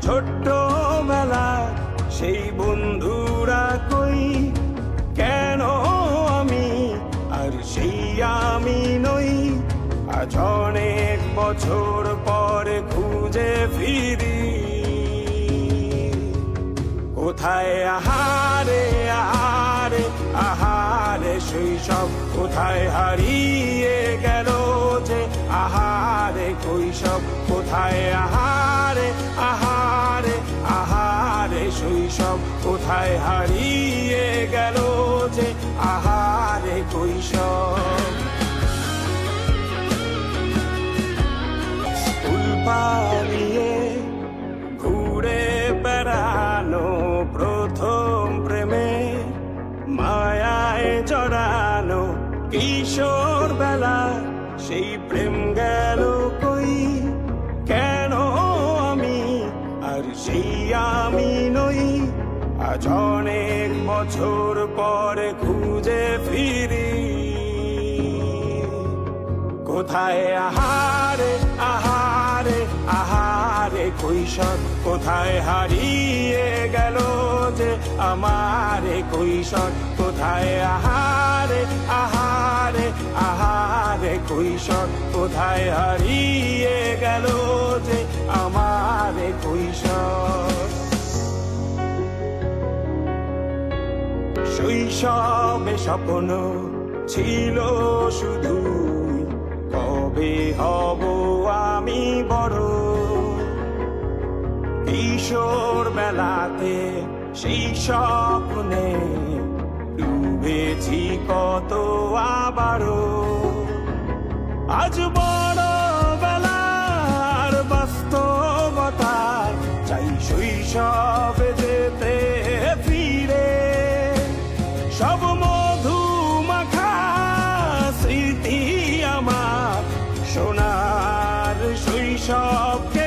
ছোট্টবেলা সেই বন্ধুরা কই, কেন আমি আর সেই আমি নই। আজ অনেক বছর পরে খুঁজে ফিরি, কোথায় আহারে আহারে আহারে শৈশব, কোথায় হারিয়ে গেল যে আহারে কৈশব। কোথায় আহারে আহারে আহারে শৈশব, কোথায় হারিয়ে গেল যে আহারে কৈশব। স্কুল পালিয়ে ঘুরে বেড়ানো, প্রথম প্রেমে মায়ায় জড়ানো, কিশোর বেলা সেই প্রেম গেল কই, কেন আমি আর সেই আমি নই। আজ অনেক বছর পরে খুঁজে ফিরি, কোথায় আহারে আহারে আহারে কৈশোর, কোথায় হারিয়ে গেল যে আমারে কৈশোর। কোথায় আহারে আহারে আহারে কৈশোর, কোথায় হারিয়ে গেল যে আমারে কৈশোর। শৈশবে স্বপ্ন ছিল শুধু, কবে হব আমি বড়। কিশোর বেলাতে সেই স্বপ্নে ডুবেছি কত আবারও। আজ বড় বেলার বাস্তবতায় চাই শৈশবে যেতে ফিরে। সব মধু মাখা স্মৃতি আমার সোনার শৈশবকে